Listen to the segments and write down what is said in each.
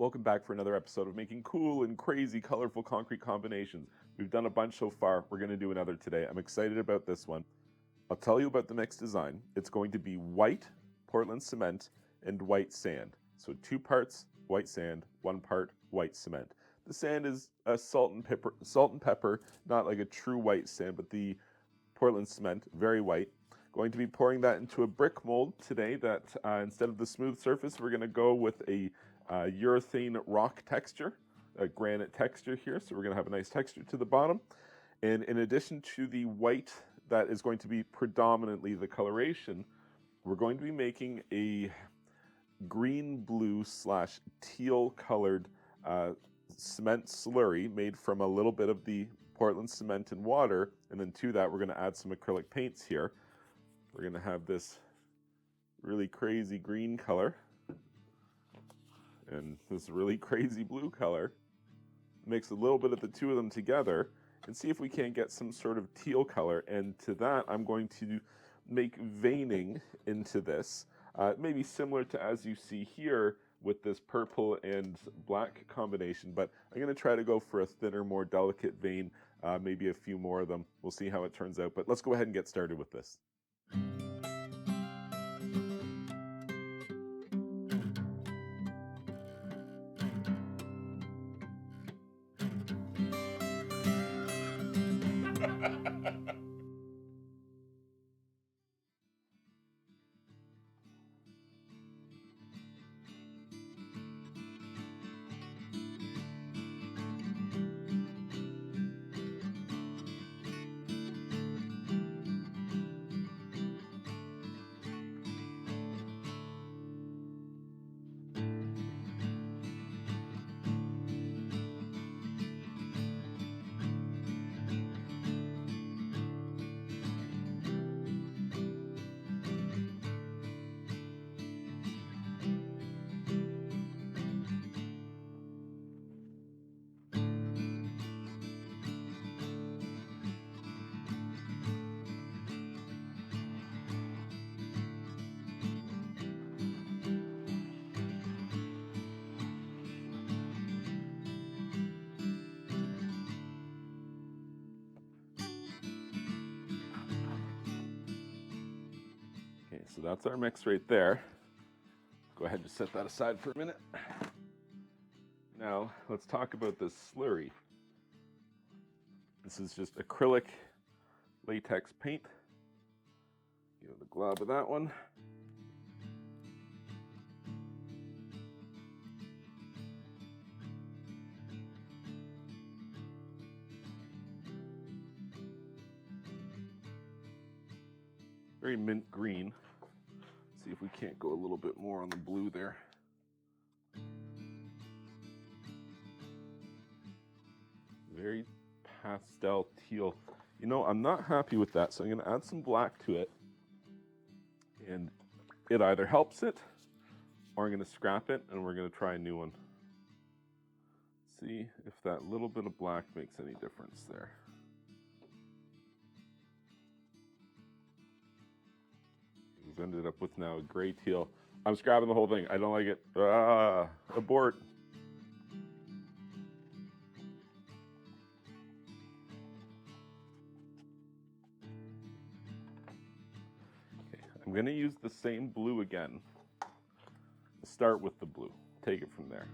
Welcome back for another episode of making cool and crazy colorful concrete combinations. We've done a bunch so far. We're going to do another today. I'm excited about this one. I'll tell you about the mix design. It's going to be white Portland cement and white sand. So 2 parts white sand, 1 part white cement. The sand is a salt and pepper, not like a true white sand, but the Portland cement, very white. Going to be pouring that into a brick mold today that instead of the smooth surface, we're going to go with a urethane rock texture, a granite texture here. So we're going to have a nice texture to the bottom. And in addition to the white that is going to be predominantly the coloration, we're going to be making a green-blue / teal colored cement slurry made from a little bit of the Portland cement and water. And then to that, we're going to add some acrylic paints here. We're going to have this really crazy green color and this really crazy blue color. Mix a little bit of the two of them together and see if we can't get some sort of teal color. And to that, I'm going to make veining into this, maybe similar to as you see here with this purple and black combination, but I'm going to try to go for a thinner, more delicate vein, maybe a few more of them. We'll see how it turns out, but let's go ahead and get started with this. Okay, so that's our mix right there. Go ahead and just set that aside for a minute. Now, let's talk about this slurry. This is just acrylic latex paint. Give it a glob of that one. Very mint green. See if we can't go a little bit more on the blue there. Very pastel teal. You know, I'm not happy with that, so I'm going to add some black to it. And it either helps it, or I'm going to scrap it, and we're going to try a new one. See if that little bit of black makes any difference there. We've ended up with now a gray teal. I'm scrapping the whole thing. I don't like it. Abort. Okay, I'm going to use the same blue again. Start with the blue. Take it from there.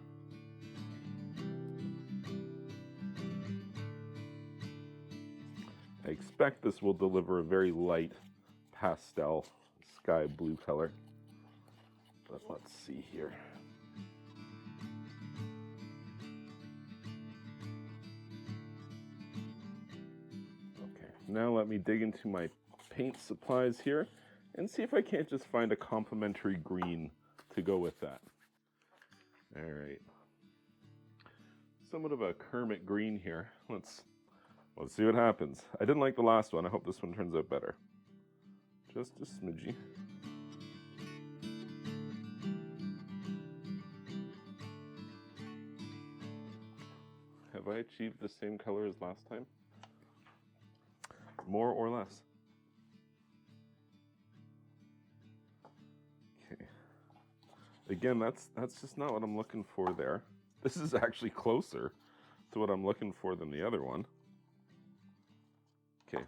I expect this will deliver a very light pastel sky blue color, but let's see here. Okay, now let me dig into my paint supplies here and see if I can't just find a complementary green to go with that. All right, somewhat of a Kermit green here. Let's see what happens. I didn't like the last one. I hope this one turns out better. Just a smidgy. Have I achieved the same color as last time? More or less? Okay. Again, that's just not what I'm looking for there. This is actually closer to what I'm looking for than the other one. Okay,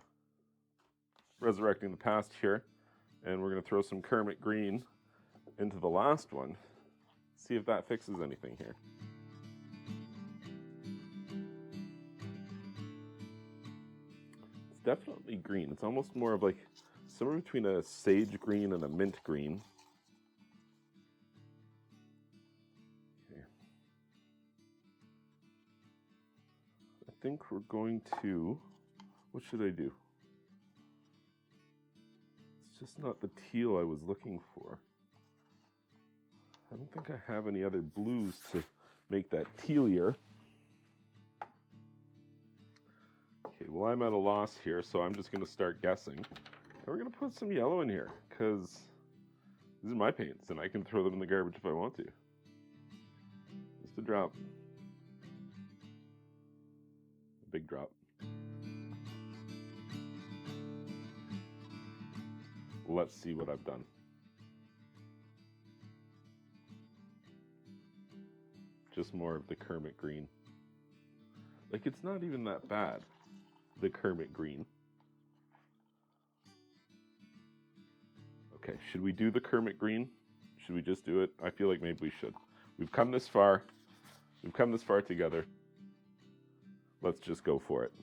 resurrecting the past here, and we're going to throw some Kermit green into the last one. See if that fixes anything here. It's definitely green. It's almost more of like somewhere between a sage green and a mint green. Okay. I think we're going to, what should I do? It's just not the teal I was looking for. I don't think I have any other blues to make that tealier. Okay, well, I'm at a loss here, so I'm just going to start guessing. And we're going to put some yellow in here, because these are my paints, and I can throw them in the garbage if I want to. Just a drop. A big drop. Let's see what I've done. Just more of the Kermit green. Like, it's not even that bad, the Kermit green. Okay, should we do the Kermit green? Should we just do it? I feel like maybe we should. We've come this far. We've come this far together. Let's just go for it.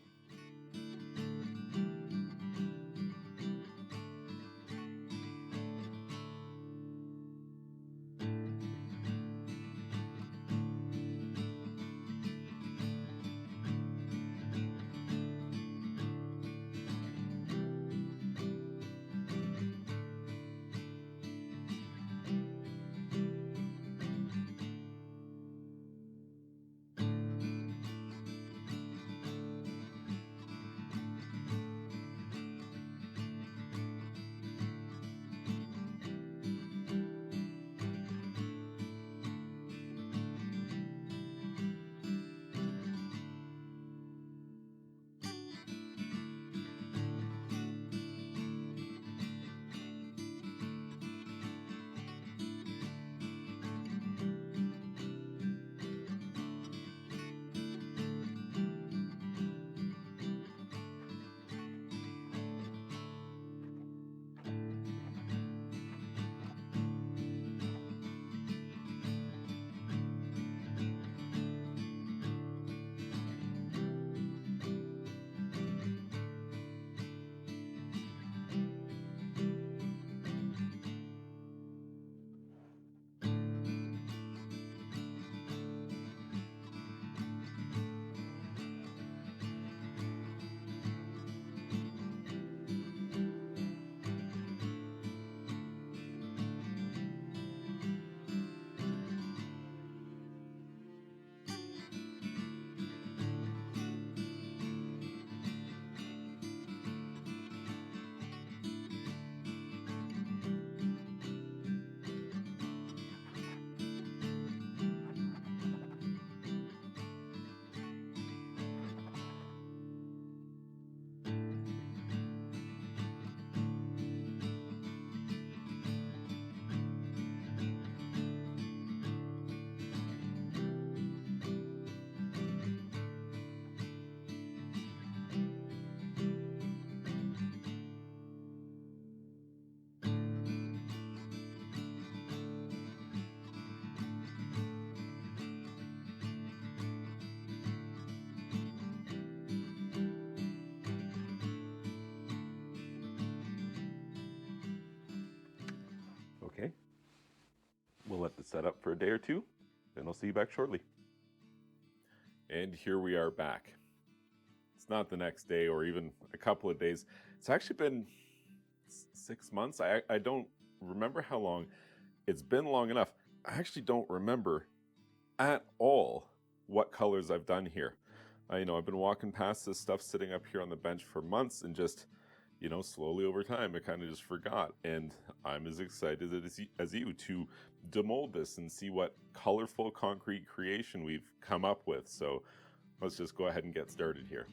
Okay. We'll let this set up for a day or two, and I'll see you back shortly. And here we are back. It's not the next day or even a couple of days. It's actually been 6 months. I don't remember how long. It's been long enough. I actually don't remember at all what colors I've done here. I've been walking past this stuff sitting up here on the bench for months, and just, slowly over time, I kind of just forgot. And I'm as excited as you to demold this and see what colorful concrete creation we've come up with. So let's just go ahead and get started here.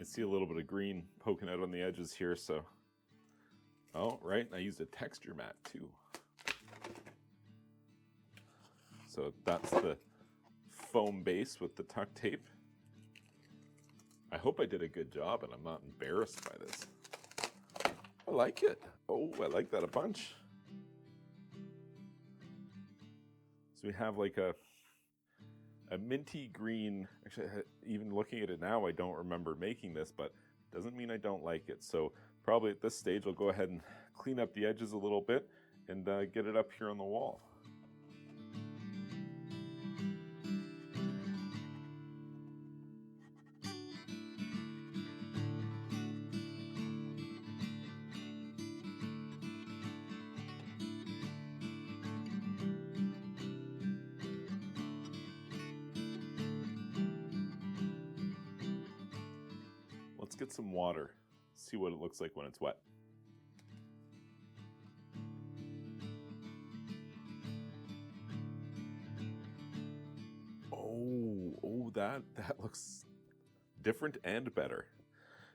see a little bit of green poking out on the edges here, so. Oh, right, and I used a texture mat too. So that's the foam base with the tuck tape. I hope I did a good job and I'm not embarrassed by this. I like it. Oh, I like that a bunch. So we have like a minty green. Actually, even looking at it now, I don't remember making this, but doesn't mean I don't like it. So probably at this stage, I'll go ahead and clean up the edges a little bit and get it up here on the wall. Let's get some water, see what it looks like when it's wet. Oh, that looks different and better.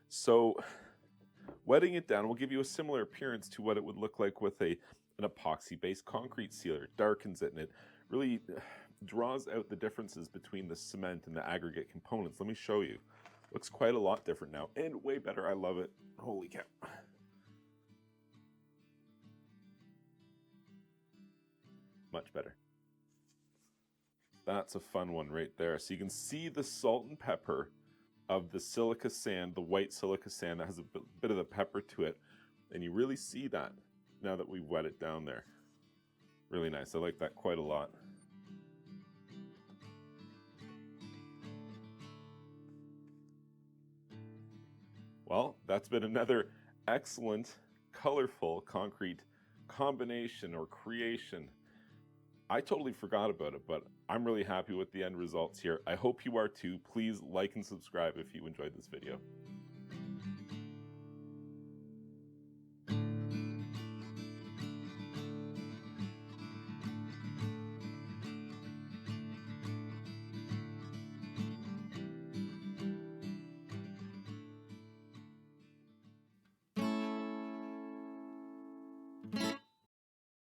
So wetting it down will give you a similar appearance to what it would look like with an epoxy-based concrete sealer. It darkens it and it really draws out the differences between the cement and the aggregate components. Let me show you. Looks quite a lot different now and way better. I love it. Holy cow. Much better. That's a fun one right there. So you can see the salt and pepper of the silica sand, the white silica sand that has a bit of the pepper to it. And you really see that now that we've wet it down there. Really nice. I like that quite a lot. Well, that's been another excellent, colorful concrete combination or creation. I totally forgot about it, but I'm really happy with the end results here. I hope you are too. Please like and subscribe if you enjoyed this video.